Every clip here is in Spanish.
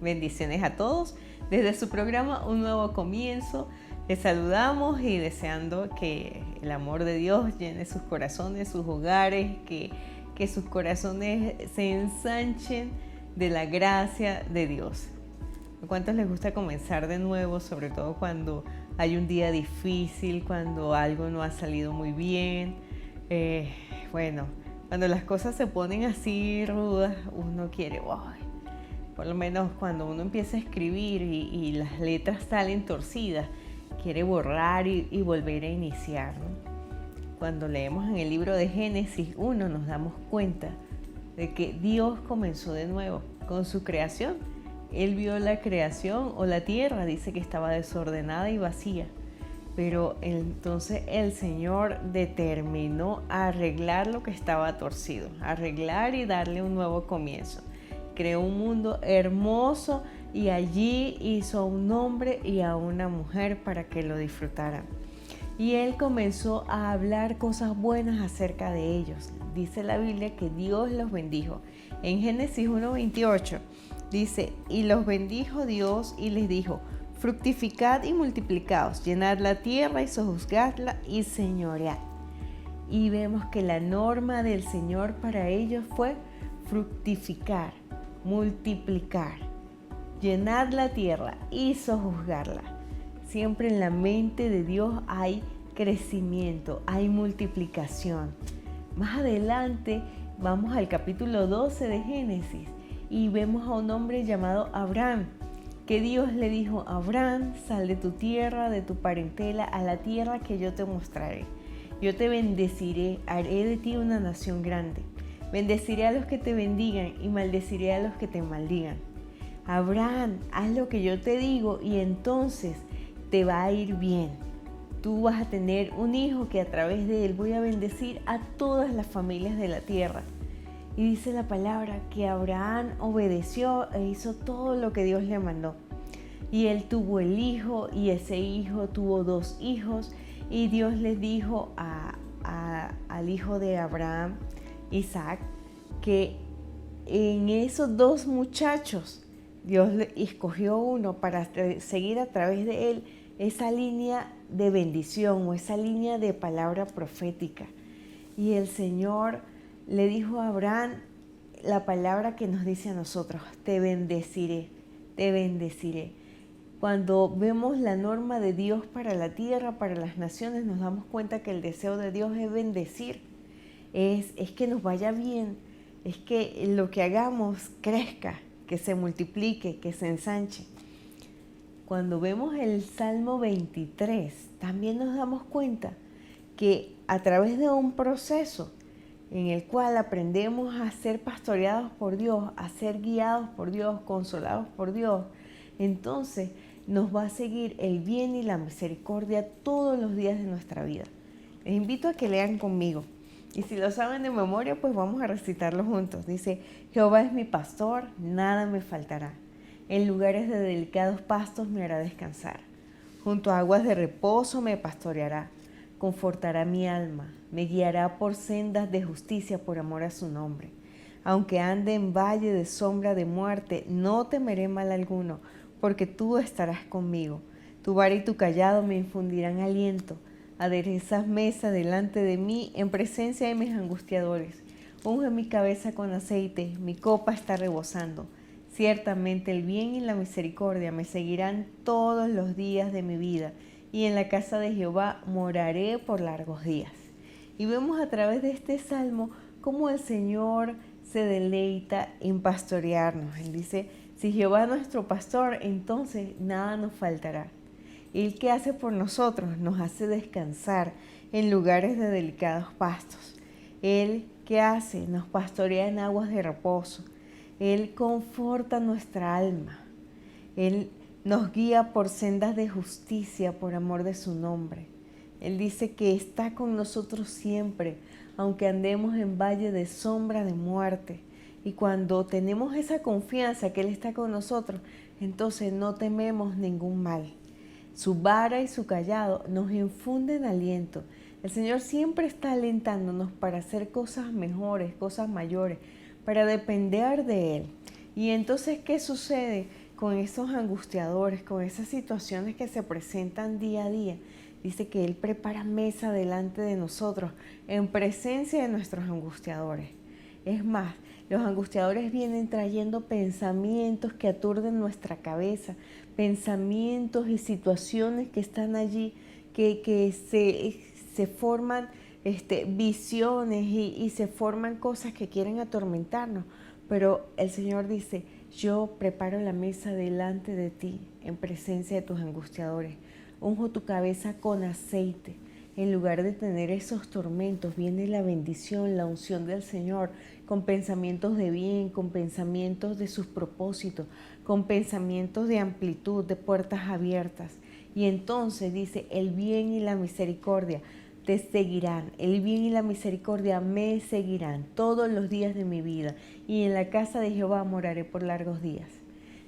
Bendiciones a todos. Desde su programa Un Nuevo Comienzo, les saludamos y deseando que el amor de Dios llene sus corazones, sus hogares, que sus corazones se ensanchen de la gracia de Dios. ¿A cuántos les gusta comenzar de nuevo, sobre todo cuando hay un día difícil, cuando algo no ha salido muy bien? Cuando las cosas se ponen así rudas, uno quiere, por lo menos cuando uno empieza a escribir y las letras salen torcidas, quiere borrar y volver a iniciar, ¿no? Cuando leemos en el libro de Génesis 1 nos damos cuenta de que Dios comenzó de nuevo con su creación. Él vio la creación o la tierra, dice que estaba desordenada y vacía. Pero entonces el Señor determinó arreglar lo que estaba torcido, arreglar y darle un nuevo comienzo. Creó un mundo hermoso y allí hizo a un hombre y a una mujer para que lo disfrutaran. Y Él comenzó a hablar cosas buenas acerca de ellos. Dice la Biblia que Dios los bendijo. En Génesis 1:28 dice, y los bendijo Dios y les dijo, fructificad y multiplicaos, llenad la tierra y sojuzgadla y señoread. Y vemos que la norma del Señor para ellos fue fructificar, multiplicar, llenad la tierra y sojuzgarla. Siempre en la mente de Dios hay crecimiento, hay multiplicación. Más adelante vamos al capítulo 12 de Génesis y vemos a un hombre llamado Abraham, que Dios le dijo, Abraham, sal de tu tierra, de tu parentela, a la tierra que yo te mostraré. Yo te bendeciré, haré de ti una nación grande. Bendeciré a los que te bendigan y maldeciré a los que te maldigan. Abraham, haz lo que yo te digo y entonces te va a ir bien. Tú vas a tener un hijo que a través de él voy a bendecir a todas las familias de la tierra. Y dice la palabra que Abraham obedeció e hizo todo lo que Dios le mandó. Y él tuvo el hijo y ese hijo tuvo 2 hijos. Y Dios le dijo al hijo de Abraham, Isaac, que en esos 2 muchachos Dios le escogió uno para seguir a través de él esa línea de bendición o esa línea de palabra profética. Y el Señor le dijo a Abraham la palabra que nos dice a nosotros, te bendeciré, te bendeciré. Cuando vemos la norma de Dios para la tierra, para las naciones, nos damos cuenta que el deseo de Dios es bendecir, es que nos vaya bien, es que lo que hagamos crezca, que se multiplique, que se ensanche. Cuando vemos el Salmo 23, también nos damos cuenta que a través de un proceso en el cual aprendemos a ser pastoreados por Dios, a ser guiados por Dios, consolados por Dios, entonces nos va a seguir el bien y la misericordia todos los días de nuestra vida. Les invito a que lean conmigo. Y si lo saben de memoria, pues vamos a recitarlo juntos. Dice, Jehová es mi pastor, nada me faltará. En lugares de delicados pastos me hará descansar. Junto a aguas de reposo me pastoreará. Confortará mi alma, me guiará por sendas de justicia por amor a su nombre. Aunque ande en valle de sombra de muerte, no temeré mal alguno, porque tú estarás conmigo. Tu vara y tu cayado me infundirán aliento. Aderezas mesa delante de mí en presencia de mis angustiadores. Unge mi cabeza con aceite, mi copa está rebosando. Ciertamente el bien y la misericordia me seguirán todos los días de mi vida, y en la casa de Jehová moraré por largos días. Y vemos a través de este salmo cómo el Señor se deleita en pastorearnos. Él dice, si Jehová es nuestro pastor, entonces nada nos faltará. Él que hace por nosotros nos hace descansar en lugares de delicados pastos. Él que hace nos pastorea en aguas de reposo. Él conforta nuestra alma. Él nos guía por sendas de justicia por amor de su nombre. Él dice que está con nosotros siempre, aunque andemos en valle de sombra de muerte. Y cuando tenemos esa confianza que Él está con nosotros, entonces no tememos ningún mal. Su vara y su cayado nos infunden aliento. El Señor siempre está alentándonos para hacer cosas mejores, cosas mayores, para depender de Él. Y entonces, ¿qué sucede? con esos angustiadores, con esas situaciones que se presentan día a día. Dice que Él prepara mesa delante de nosotros en presencia de nuestros angustiadores. Es más, los angustiadores vienen trayendo pensamientos que aturden nuestra cabeza, pensamientos y situaciones que están allí, que se forman visiones y se forman cosas que quieren atormentarnos. Pero el Señor dice, yo preparo la mesa delante de ti en presencia de tus angustiadores. Unjo tu cabeza con aceite. En lugar de tener esos tormentos, viene la bendición, la unción del Señor, con pensamientos de bien, con pensamientos de sus propósitos, con pensamientos de amplitud, de puertas abiertas. Y entonces dice, el bien y la misericordia te seguirán, el bien y la misericordia me seguirán todos los días de mi vida, y en la casa de Jehová moraré por largos días.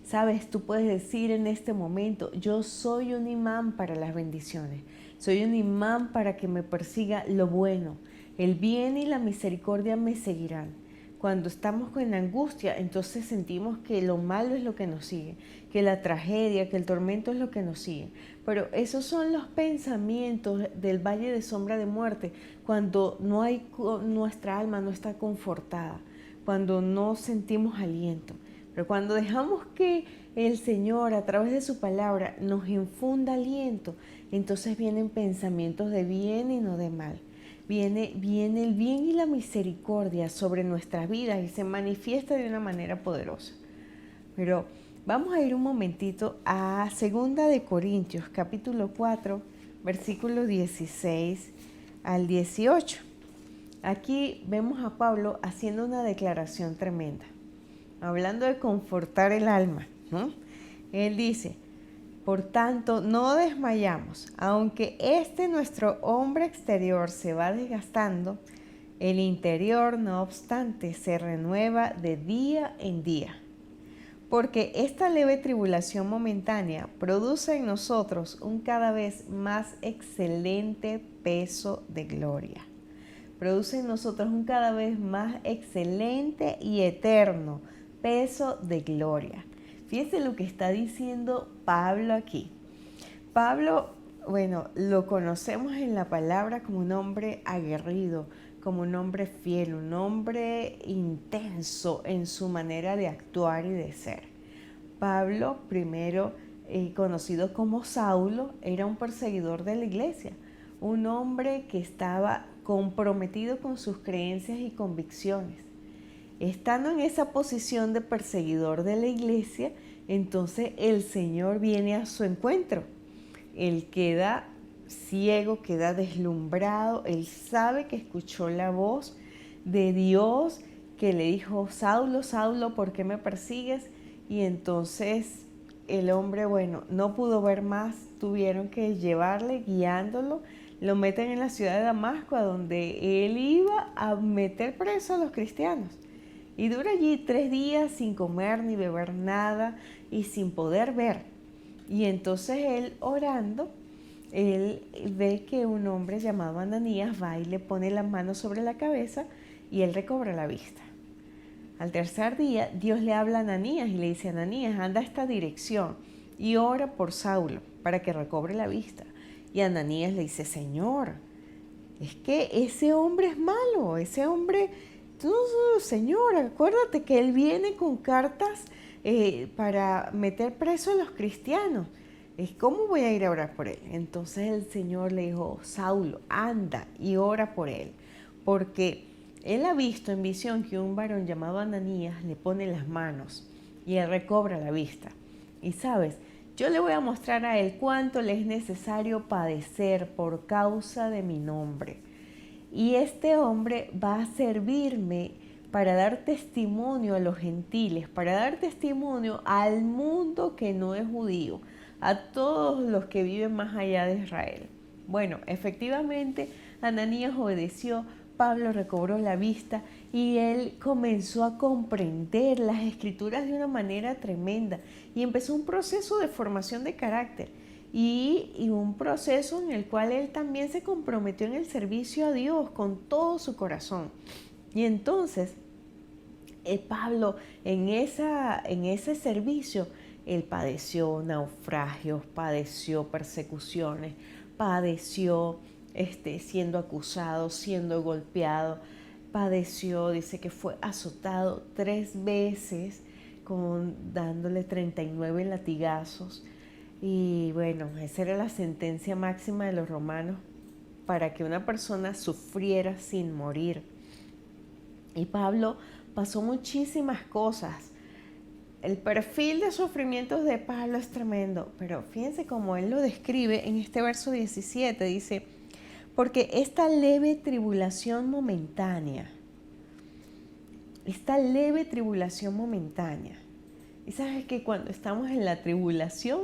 Sabes, tú puedes decir en este momento, yo soy un imán para las bendiciones, soy un imán para que me persiga lo bueno, el bien y la misericordia me seguirán. Cuando estamos con angustia, entonces sentimos que lo malo es lo que nos sigue, que la tragedia, que el tormento es lo que nos sigue. Pero esos son los pensamientos del valle de sombra de muerte, cuando nuestra alma no está confortada, cuando no sentimos aliento. Pero cuando dejamos que el Señor a través de su palabra nos infunda aliento, entonces vienen pensamientos de bien y no de mal. Viene el bien y la misericordia sobre nuestras vidas y se manifiesta de una manera poderosa. Pero vamos a ir un momentito a 2 de Corintios, capítulo 4, versículo 16 al 18. Aquí vemos a Pablo haciendo una declaración tremenda, hablando de confortar el alma, ¿no? Él dice, por tanto, no desmayamos, aunque nuestro hombre exterior se va desgastando, el interior, no obstante, se renueva de día en día. Porque esta leve tribulación momentánea produce en nosotros un cada vez más excelente peso de gloria. Produce en nosotros un cada vez más excelente y eterno peso de gloria. Fíjense lo que está diciendo Pablo aquí. Pablo, lo conocemos en la palabra como un hombre aguerrido, como un hombre fiel, un hombre intenso en su manera de actuar y de ser. Pablo, primero conocido como Saulo, era un perseguidor de la iglesia, un hombre que estaba comprometido con sus creencias y convicciones. Estando en esa posición de perseguidor de la iglesia, entonces el Señor viene a su encuentro. Él queda ciego, queda deslumbrado. Él sabe que escuchó la voz de Dios que le dijo, Saulo, Saulo, ¿por qué me persigues? Y entonces el hombre, no pudo ver más. Tuvieron que llevarle, guiándolo. Lo meten en la ciudad de Damasco, a donde él iba a meter preso a los cristianos. Y dura allí 3 días sin comer ni beber nada y sin poder ver. Y entonces él orando, él ve que un hombre llamado Ananías va y le pone la mano sobre la cabeza y él recobra la vista. Al tercer día, Dios le habla a Ananías y le dice, Ananías, anda a esta dirección y ora por Saulo para que recobre la vista. Y Ananías le dice, Señor, es que ese hombre es malo, ese hombre... Señor, acuérdate que él viene con cartas para meter preso a los cristianos. ¿Cómo voy a ir a orar por él? Entonces el Señor le dijo, Saulo, anda y ora por él, porque él ha visto en visión que un varón llamado Ananías le pone las manos y él recobra la vista. Y sabes, yo le voy a mostrar a él cuánto le es necesario padecer por causa de mi nombre. Y este hombre va a servirme para dar testimonio a los gentiles, para dar testimonio al mundo que no es judío, a todos los que viven más allá de Israel. Bueno, efectivamente, Ananías obedeció, Pablo recobró la vista y él comenzó a comprender las escrituras de una manera tremenda y empezó un proceso de formación de carácter. Y un proceso en el cual él también se comprometió en el servicio a Dios con todo su corazón. Y entonces Pablo en ese servicio, Él padeció naufragios, padeció persecuciones, padeció siendo acusado, siendo golpeado, padeció, dice que fue azotado 3 veces, dándole 39 latigazos. Y bueno, esa era la sentencia máxima de los romanos para que una persona sufriera sin morir. Y Pablo pasó muchísimas cosas. El perfil de sufrimientos de Pablo es tremendo, pero fíjense cómo él lo describe en este verso 17, dice, porque esta leve tribulación momentánea, y sabes que cuando estamos en la tribulación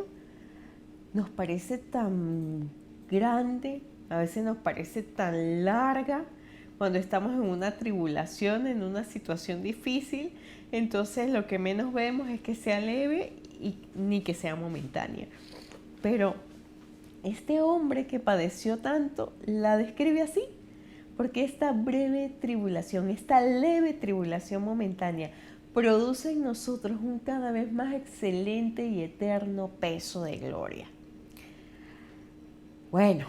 nos parece tan grande, a veces nos parece tan larga. Cuando estamos en una tribulación, en una situación difícil, entonces lo que menos vemos es que sea leve ni que sea momentánea. Pero este hombre que padeció tanto la describe así, porque esta breve tribulación, esta leve tribulación momentánea, produce en nosotros un cada vez más excelente y eterno peso de gloria. Bueno,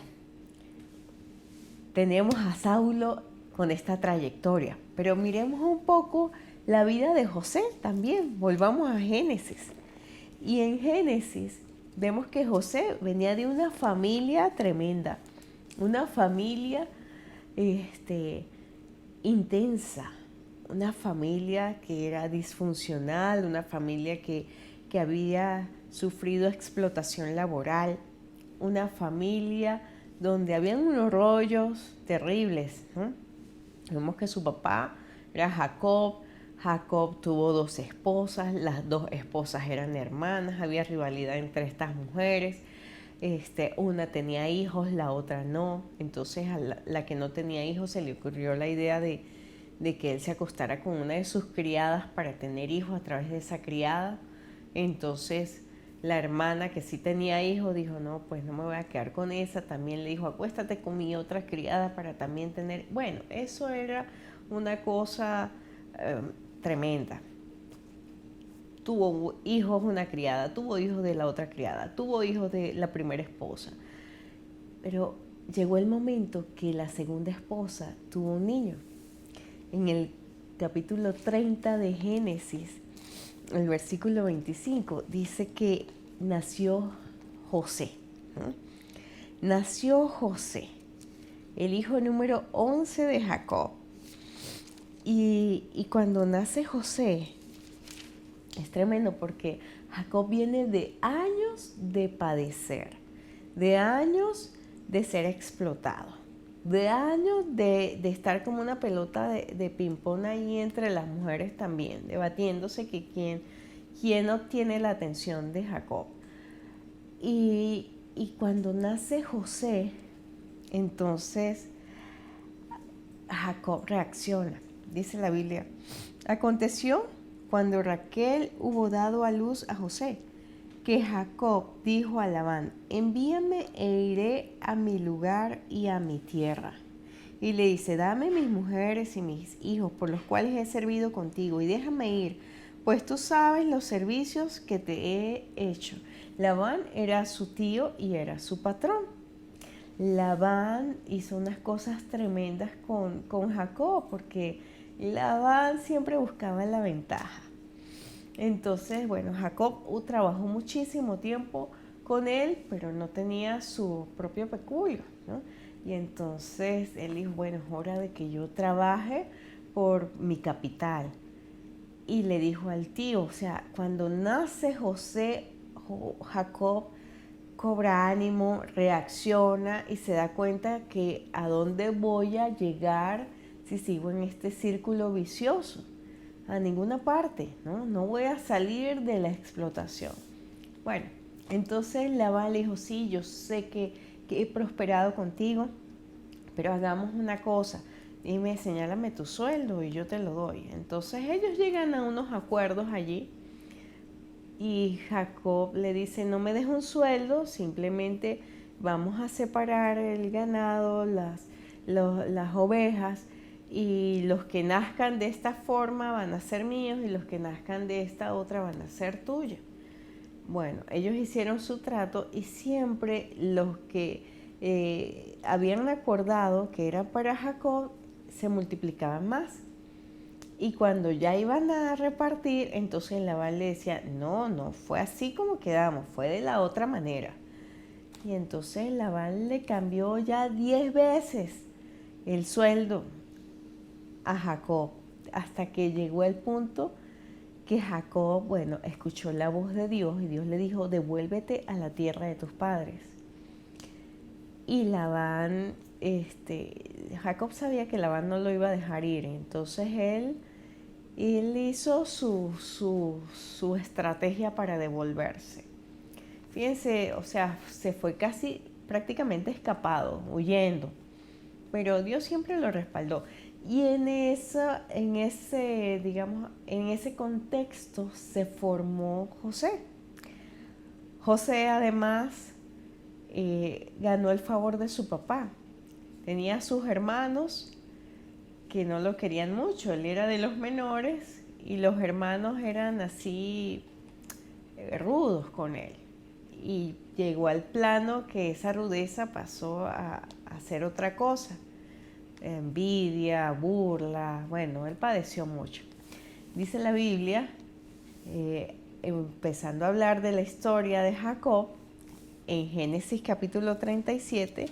tenemos a Saulo con esta trayectoria, pero miremos un poco la vida de José también. Volvamos a Génesis. Y en Génesis vemos que José venía de una familia tremenda, una familia intensa, una familia que era disfuncional, una familia que había sufrido explotación laboral, una familia donde habían unos rollos terribles, ¿no? Vemos que su papá era Jacob. Jacob tuvo 2 esposas, las 2 esposas eran hermanas, había rivalidad entre estas mujeres. Una tenía hijos, la otra no. Entonces a la que no tenía hijos se le ocurrió la idea de que él se acostara con una de sus criadas para tener hijos a través de esa criada. Entonces la hermana que sí tenía hijos dijo, no, pues no me voy a quedar con esa. También le dijo, acuéstate con mi otra criada para también tener... Bueno, eso era una cosa tremenda. Tuvo hijos una criada, tuvo hijos de la otra criada, tuvo hijos de la primera esposa. Pero llegó el momento que la segunda esposa tuvo un niño. En el capítulo 30 de Génesis, el versículo 25, dice que nació José. Nació José, el hijo número 11 de Jacob. Y cuando nace José, es tremendo porque Jacob viene de años de padecer, de años de ser explotado, de años de estar como una pelota de ping-pong ahí entre las mujeres también, debatiéndose que quién obtiene la atención de Jacob. Y cuando nace José, entonces Jacob reacciona. Dice la Biblia, aconteció cuando Raquel hubo dado a luz a José, que Jacob dijo a Labán, envíame e iré a mi lugar y a mi tierra. Y le dice, dame mis mujeres y mis hijos por los cuales he servido contigo y déjame ir, pues tú sabes los servicios que te he hecho. Labán era su tío y era su patrón. Labán hizo unas cosas tremendas con Jacob porque Labán siempre buscaba la ventaja. Entonces, bueno, Jacob trabajó muchísimo tiempo con él, pero no tenía su propio peculio, ¿no? Y entonces él dijo, bueno, es hora de que yo trabaje por mi capital. Y le dijo al tío, o sea, cuando nace José, Jacob cobra ánimo, reacciona y se da cuenta que a dónde voy a llegar si sigo en este círculo vicioso. A ninguna parte, ¿no? No voy a salir de la explotación. Bueno, entonces Labán le dijo, sí, yo sé que he prosperado contigo, pero hagamos una cosa, dime, señálame tu sueldo y yo te lo doy. Entonces ellos llegan a unos acuerdos allí y Jacob le dice, no me des un sueldo, simplemente vamos a separar el ganado, las ovejas, y los que nazcan de esta forma van a ser míos y los que nazcan de esta otra van a ser tuyos. Bueno, ellos hicieron su trato y siempre los que habían acordado que era para Jacob se multiplicaban más. Y cuando ya iban a repartir, entonces Labán le decía, no, no fue así como quedamos, fue de la otra manera. Y entonces Labán le cambió ya 10 veces el sueldo a Jacob, hasta que llegó el punto que Jacob, bueno, escuchó la voz de Dios y Dios le dijo, devuélvete a la tierra de tus padres. Y Labán, Jacob sabía que Labán no lo iba a dejar ir, entonces él hizo su estrategia para devolverse. Fíjense, o sea, se fue casi prácticamente escapado, huyendo, pero Dios siempre lo respaldó. Y en ese contexto se formó José. José además ganó el favor de su papá. Tenía sus hermanos que no lo querían mucho. Él era de los menores y los hermanos eran así rudos con él. Y llegó al plano que esa rudeza pasó a hacer otra cosa. Envidia, burla, bueno, él padeció mucho. Dice la Biblia, empezando a hablar de la historia de Jacob, en Génesis capítulo 37,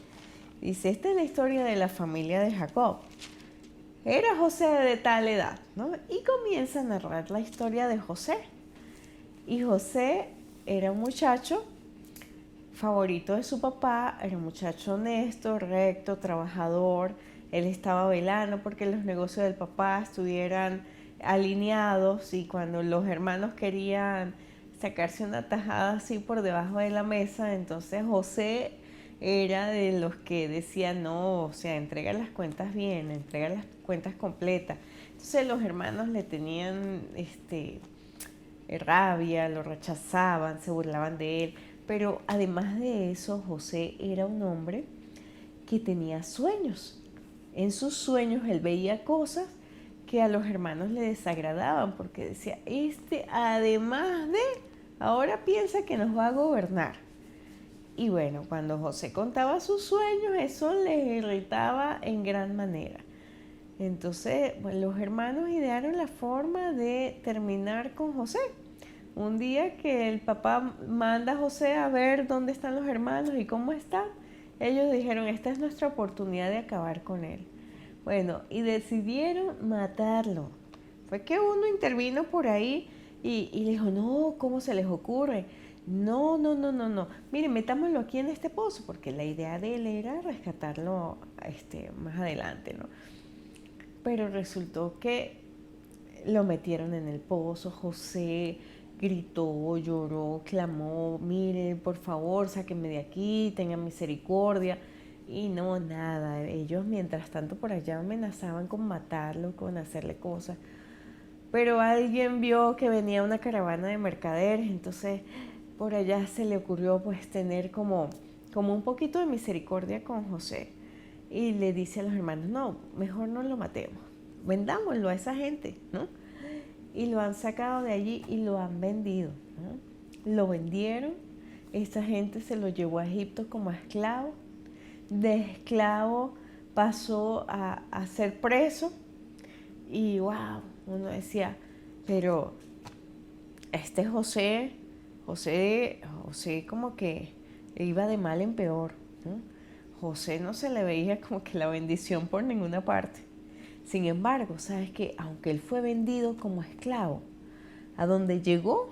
dice, esta es la historia de la familia de Jacob. Era José de tal edad, ¿no? Y comienza a narrar la historia de José. Y José era un muchacho favorito de su papá, era un muchacho honesto, recto, trabajador. Él estaba velando porque los negocios del papá estuvieran alineados y cuando los hermanos querían sacarse una tajada así por debajo de la mesa, entonces José era de los que decían, no, o sea, entrega las cuentas bien, entrega las cuentas completas. Entonces los hermanos le tenían rabia, lo rechazaban, se burlaban de él. Pero además de eso, José era un hombre que tenía sueños. En sus sueños él veía cosas que a los hermanos le desagradaban porque decía, además de, ahora piensa que nos va a gobernar. Y bueno, cuando José contaba sus sueños, eso les irritaba en gran manera. Entonces, bueno, los hermanos idearon la forma de terminar con José. Un día que el papá manda a José a ver dónde están los hermanos y cómo están, ellos dijeron, esta es nuestra oportunidad de acabar con él. Bueno, y decidieron matarlo. Fue que uno intervino por ahí y le dijo, no, ¿cómo se les ocurre? No. Miren, metámoslo aquí en este pozo, porque la idea de él era rescatarlo más adelante, ¿no? Pero resultó que lo metieron en el pozo. José gritó, lloró, clamó, miren, por favor, sáquenme de aquí, tengan misericordia. Y no, nada, ellos mientras tanto por allá amenazaban con matarlo, con hacerle cosas. Pero alguien vio que venía una caravana de mercaderes, entonces por allá se le ocurrió pues tener como un poquito de misericordia con José. Y le dice a los hermanos, no, mejor no lo matemos, vendámoslo a esa gente, ¿no? Y lo han sacado de allí y lo han vendido, ¿no? Lo vendieron, esa gente se lo llevó a Egipto como esclavo, de esclavo pasó a ser preso y wow, uno decía, pero José como que iba de mal en peor, ¿no? José no se le veía como que la bendición por ninguna parte. Sin embargo, sabes que aunque él fue vendido como esclavo, a donde llegó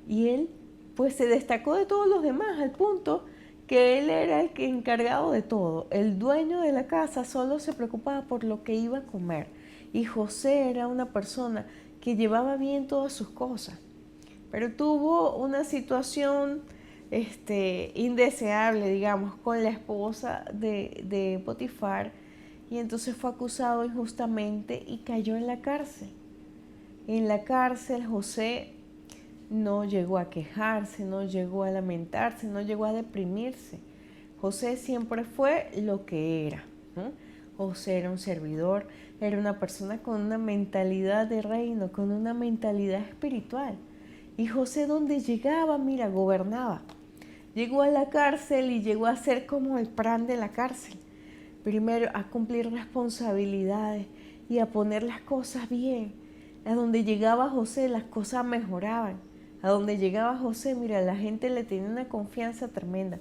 y él pues se destacó de todos los demás al punto que él era el encargado de todo. El dueño de la casa solo se preocupaba por lo que iba a comer. Y José era una persona que llevaba bien todas sus cosas. Pero tuvo una situación indeseable, digamos, con la esposa de Potifar. Y entonces fue acusado injustamente y cayó en la cárcel. En la cárcel José no llegó a quejarse, no llegó a lamentarse, no llegó a deprimirse. José siempre fue lo que era, ¿no? José era un servidor, era una persona con una mentalidad de reino, con una mentalidad espiritual. Y José donde llegaba, mira, gobernaba. Llegó a la cárcel y llegó a ser como el plan de la cárcel. Primero a cumplir responsabilidades y a poner las cosas bien. A donde llegaba José las cosas mejoraban. A donde llegaba José, mira, la gente le tenía una confianza tremenda.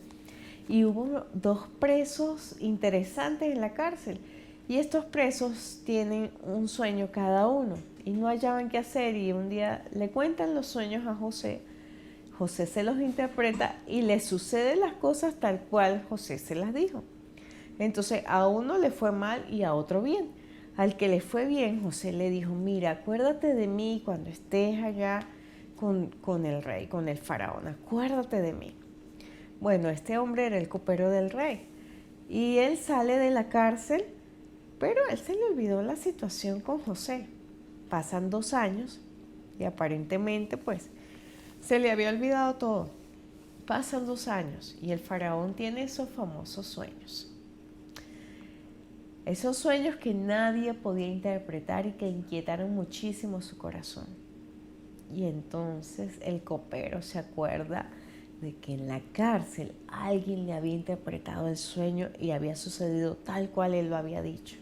Y hubo 2 presos interesantes en la cárcel. Y estos presos tienen un sueño cada uno y no hallaban qué hacer y un día le cuentan los sueños a José. José se los interpreta y le suceden las cosas tal cual José se las dijo. Entonces a uno le fue mal y a otro bien. Al que le fue bien, José le dijo, mira, acuérdate de mí cuando estés allá con el rey, con el faraón, acuérdate de mí. Bueno, este hombre era el copero del rey y él sale de la cárcel, pero a él se le olvidó la situación con José. Pasan 2 años y aparentemente pues se le había olvidado todo. Pasan 2 años y el faraón tiene esos famosos sueños. Esos sueños que nadie podía interpretar y que inquietaron muchísimo su corazón. Y entonces el copero se acuerda de que en la cárcel alguien le había interpretado el sueño y había sucedido tal cual él lo había dicho.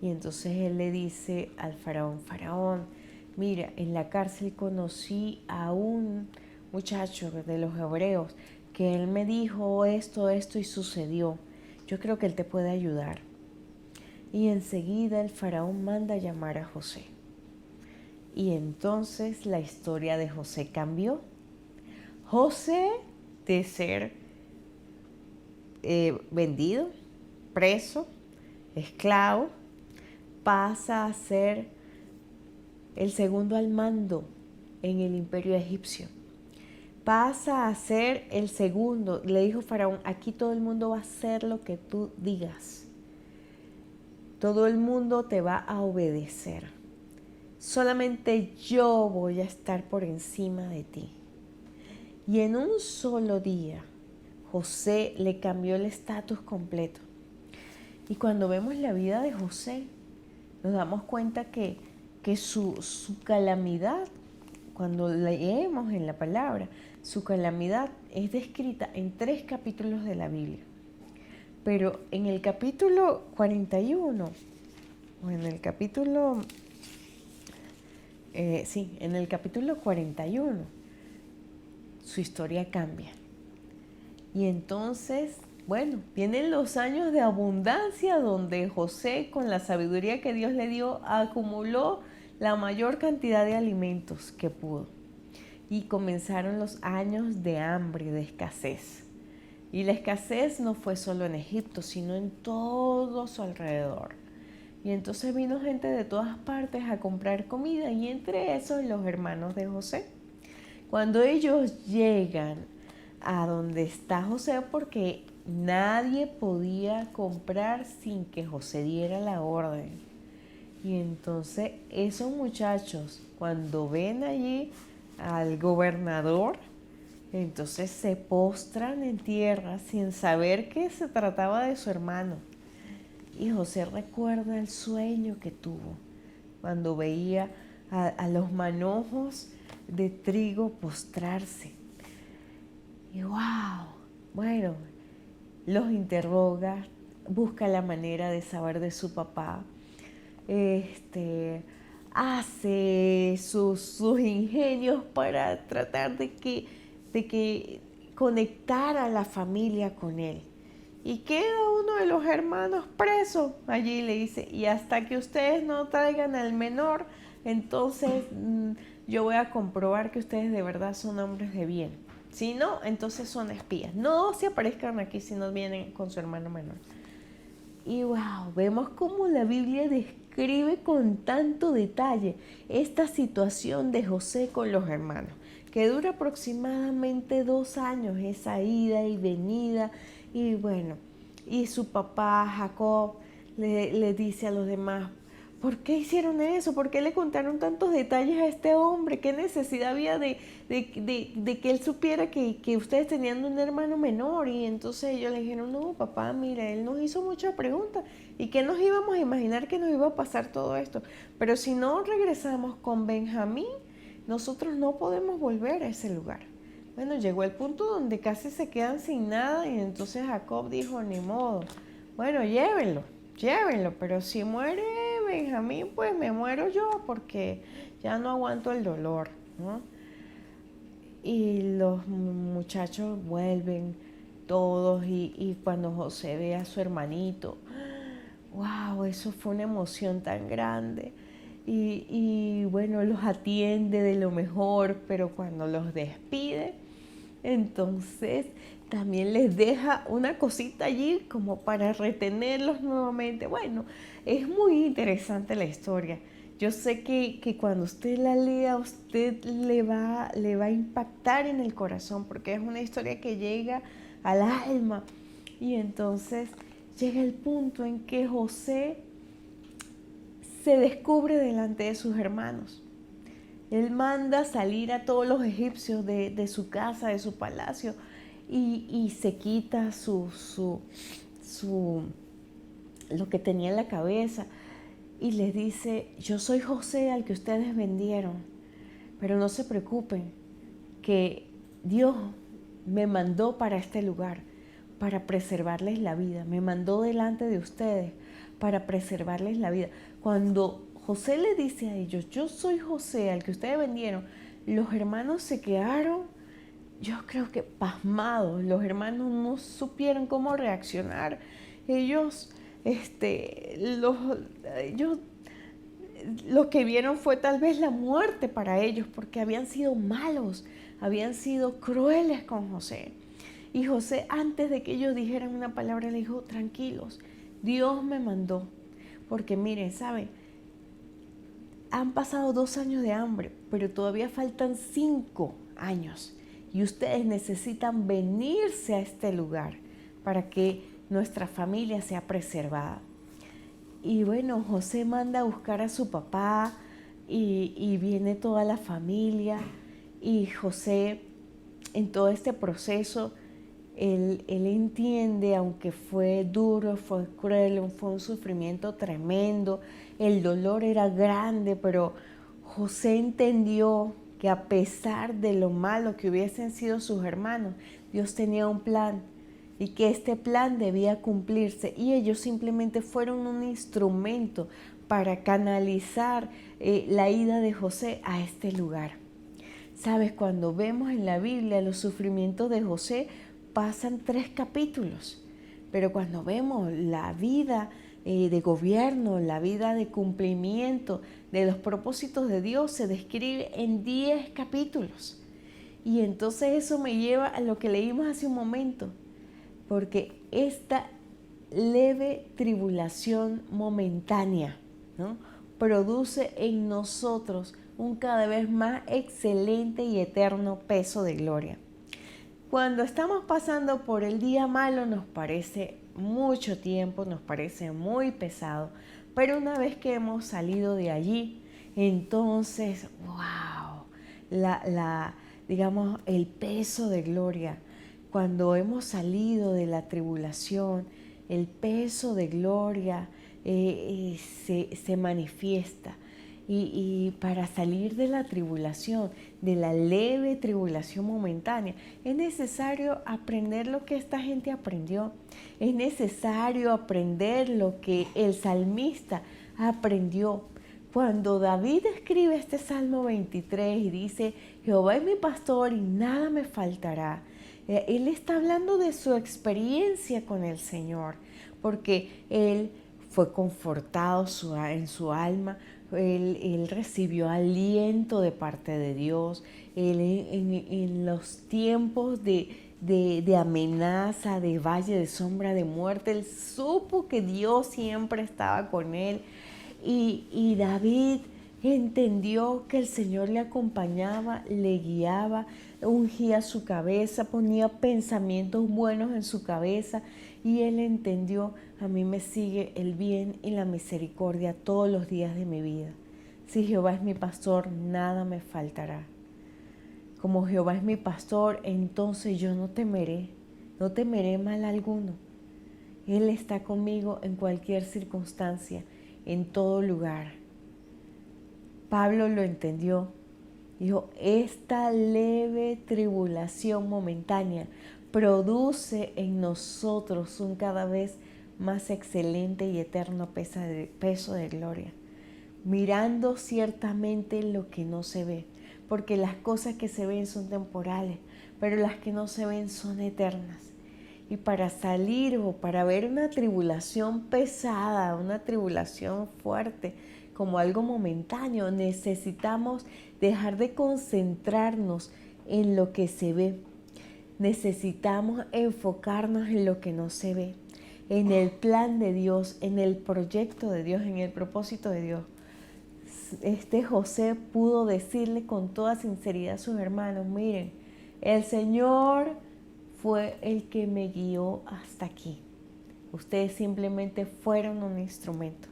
Y entonces él le dice al faraón, faraón, mira, en la cárcel conocí a un muchacho de los hebreos que él me dijo esto y sucedió. Yo creo que él te puede ayudar. Y enseguida el faraón manda a llamar a José. Y entonces la historia de José cambió. José, de ser vendido, preso, esclavo, pasa a ser el segundo al mando en el imperio egipcio. Pasa a ser el segundo. Le dijo Faraón, aquí todo el mundo va a hacer lo que tú digas. Todo el mundo te va a obedecer. Solamente yo voy a estar por encima de ti. Y en un solo día, José le cambió el estatus completo. Y cuando vemos la vida de José, nos damos cuenta que su calamidad, cuando leemos en la palabra, su calamidad es descrita en 3 capítulos de la Biblia. Pero en el capítulo 41, o en el capítulo, en el capítulo 41, su historia cambia. Y entonces, bueno, vienen los años de abundancia donde José, con la sabiduría que Dios le dio, acumuló la mayor cantidad de alimentos que pudo. Y comenzaron los años de hambre, de escasez. Y la escasez no fue solo en Egipto, sino en todo su alrededor. Y entonces vino gente de todas partes a comprar comida, y entre esos los hermanos de José. Cuando ellos llegan a donde está José, porque nadie podía comprar sin que José diera la orden. Y entonces esos muchachos, cuando ven allí al gobernador, entonces se postran en tierra sin saber que se trataba de su hermano. Y José recuerda el sueño que tuvo cuando veía a los manojos de trigo postrarse. Y wow, bueno, los interroga, busca la manera de saber de su papá, hace sus ingenios para tratar de que conectara a la familia con él. Y queda uno de los hermanos preso. Allí le dice, y hasta que ustedes no traigan al menor, entonces yo voy a comprobar que ustedes de verdad son hombres de bien. Si no, entonces son espías. No se aparezcan aquí si no vienen con su hermano menor. Y wow, vemos cómo la Biblia describe con tanto detalle esta situación de José con los hermanos, que dura aproximadamente 2 años, esa ida y venida. Y bueno, y su papá Jacob le dice a los demás, ¿por qué hicieron eso? ¿Por qué le contaron tantos detalles a este hombre? ¿Qué necesidad había de que él supiera que ustedes tenían un hermano menor? Y entonces ellos le dijeron, no, papá, mira, él nos hizo muchas preguntas. ¿Y qué nos íbamos a imaginar que nos iba a pasar todo esto? Pero si no regresamos con Benjamín, nosotros no podemos volver a ese lugar. Bueno, llegó el punto donde casi se quedan sin nada y entonces Jacob dijo, ni modo, bueno, llévenlo, pero si muere Benjamín, pues me muero yo porque ya no aguanto el dolor, ¿no? Y los muchachos vuelven todos y cuando José ve a su hermanito, wow, eso fue una emoción tan grande. Y bueno, los atiende de lo mejor, pero cuando los despide, entonces también les deja una cosita allí como para retenerlos nuevamente. Bueno, es muy interesante la historia. Yo sé que cuando usted la lea, a usted le va a impactar en el corazón, porque es una historia que llega al alma. Y entonces llega el punto en que José se descubre delante de sus hermanos. Él manda salir a todos los egipcios de su casa, de su palacio, y se quita lo que tenía en la cabeza y les dice, yo soy José al que ustedes vendieron, pero no se preocupen, que Dios me mandó para este lugar, para preservarles la vida, me mandó delante de ustedes para preservarles la vida. Cuando José le dice a ellos, yo soy José al que ustedes vendieron, los hermanos se quedaron, yo creo que pasmados, los hermanos no supieron cómo reaccionar. Ellos, ellos lo que vieron fue tal vez la muerte para ellos, porque habían sido malos, habían sido crueles con José. Y José, antes de que ellos dijeran una palabra, le dijo, tranquilos, Dios me mandó. Porque miren, ¿saben? Han pasado 2 años de hambre, pero todavía faltan 5 años. Y ustedes necesitan venirse a este lugar para que nuestra familia sea preservada. Y bueno, José manda a buscar a su papá y viene toda la familia. Y José, en todo este proceso, él entiende, aunque fue duro, fue cruel, fue un sufrimiento tremendo, el dolor era grande, pero José entendió que a pesar de lo malo que hubiesen sido sus hermanos, Dios tenía un plan y que este plan debía cumplirse y ellos simplemente fueron un instrumento para canalizar la ida de José a este lugar. Sabes, cuando vemos en la Biblia los sufrimientos de José, pasan 3 capítulos, pero cuando vemos la vida de gobierno, la vida de cumplimiento de los propósitos de Dios, se describe en 10 capítulos. Y entonces eso me lleva a lo que leímos hace un momento, porque esta leve tribulación momentánea, ¿no?, produce en nosotros un cada vez más excelente y eterno peso de gloria. Cuando estamos pasando por el día malo nos parece mucho tiempo, nos parece muy pesado, pero una vez que hemos salido de allí, entonces, wow, digamos, el peso de gloria. Cuando hemos salido de la tribulación, el peso de gloria se manifiesta. Y para salir de la tribulación, de la leve tribulación momentánea, es necesario aprender lo que esta gente aprendió. Es necesario aprender lo que el salmista aprendió. Cuando David escribe este Salmo 23 y dice, Jehová es mi pastor y nada me faltará, él está hablando de su experiencia con el Señor, porque él fue confortado en su alma, él recibió aliento de parte de Dios, él en los tiempos de amenaza, de valle de sombra de muerte, él supo que Dios siempre estaba con él. Y David entendió que el Señor le acompañaba, le guiaba, ungía su cabeza, ponía pensamientos buenos en su cabeza y él entendió, a mí me sigue el bien y la misericordia todos los días de mi vida. Si Jehová es mi pastor, nada me faltará. Como Jehová es mi pastor, entonces yo no temeré mal alguno. Él está conmigo en cualquier circunstancia, en todo lugar. Pablo lo entendió Dijo, esta leve tribulación momentánea produce en nosotros un cada vez más excelente y eterno peso de gloria, mirando ciertamente lo que no se ve, porque las cosas que se ven son temporales, pero las que no se ven son eternas. Y para salir o para ver una tribulación pesada, una tribulación fuerte, como algo momentáneo, necesitamos dejar de concentrarnos en lo que se ve. Necesitamos enfocarnos en lo que no se ve, en el plan de Dios, en el proyecto de Dios, en el propósito de Dios. José pudo decirle con toda sinceridad a sus hermanos, miren, el Señor fue el que me guió hasta aquí. Ustedes simplemente fueron un instrumento.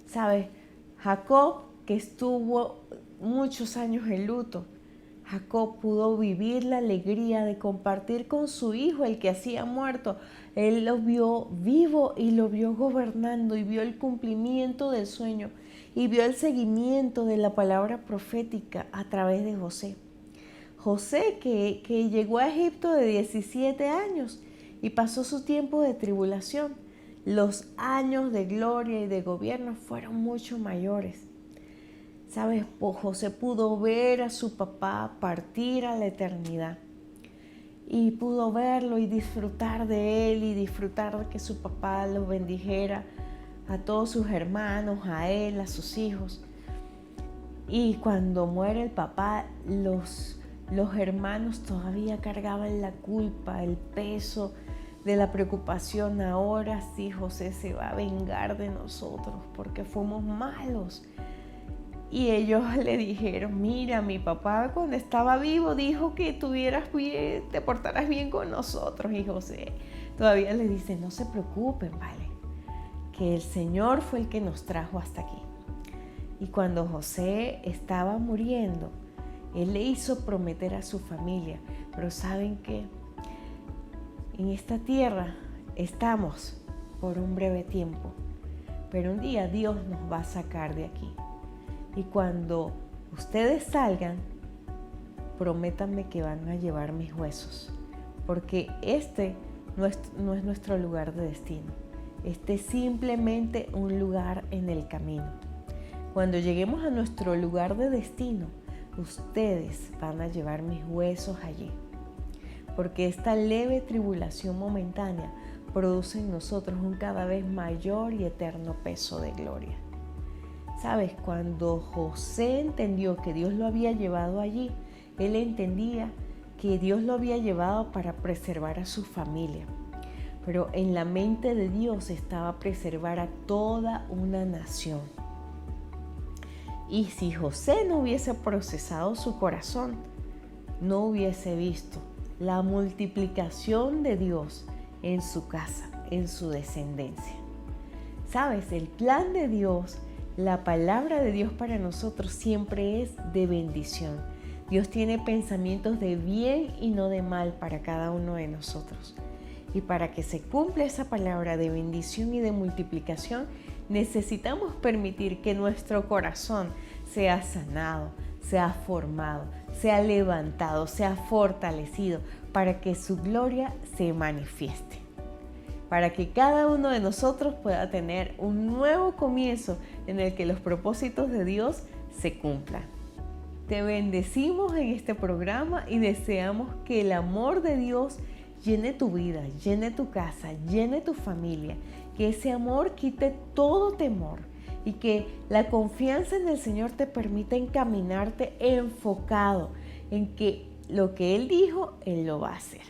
¿Sabes? Jacob, que estuvo muchos años en luto, Jacob pudo vivir la alegría de compartir con su hijo, el que hacía muerto. Él lo vio vivo y lo vio gobernando y vio el cumplimiento del sueño y vio el seguimiento de la palabra profética a través de José. José que llegó a Egipto de 17 años y pasó su tiempo de tribulación. Los años de gloria y de gobierno fueron mucho mayores. ¿Sabes? José pudo ver a su papá partir a la eternidad y pudo verlo y disfrutar de él y disfrutar de que su papá lo bendijera a todos sus hermanos, a él, a sus hijos. Y cuando muere el papá, los hermanos todavía cargaban la culpa, el peso de la preocupación. Ahora sí, José se va a vengar de nosotros porque fuimos malos. Y ellos le dijeron, mira, mi papá cuando estaba vivo dijo que estuvieras bien, te portaras bien con nosotros. Y José todavía le dice, no se preocupen, vale, que el Señor fue el que nos trajo hasta aquí. Y cuando José estaba muriendo, él le hizo prometer a su familia, pero ¿saben qué? En esta tierra estamos por un breve tiempo, pero un día Dios nos va a sacar de aquí. Y cuando ustedes salgan, prométanme que van a llevar mis huesos, porque este no es nuestro lugar de destino. Este es simplemente un lugar en el camino. Cuando lleguemos a nuestro lugar de destino, ustedes van a llevar mis huesos allí, porque esta leve tribulación momentánea produce en nosotros un cada vez mayor y eterno peso de gloria. ¿Sabes? Cuando José entendió que Dios lo había llevado allí, él entendía que Dios lo había llevado para preservar a su familia. Pero en la mente de Dios estaba preservar a toda una nación. Y si José no hubiese procesado su corazón, no hubiese visto la multiplicación de Dios en su casa, en su descendencia. ¿Sabes? El plan de Dios, la palabra de Dios para nosotros siempre es de bendición. Dios tiene pensamientos de bien y no de mal para cada uno de nosotros. Y para que se cumpla esa palabra de bendición y de multiplicación, necesitamos permitir que nuestro corazón sea sanado, sea formado, sea levantado, sea fortalecido, para que su gloria se manifieste. Para que cada uno de nosotros pueda tener un nuevo comienzo en el que los propósitos de Dios se cumplan. Te bendecimos en este programa y deseamos que el amor de Dios llene tu vida, llene tu casa, llene tu familia, que ese amor quite todo temor y que la confianza en el Señor te permita encaminarte enfocado en que lo que Él dijo, Él lo va a hacer.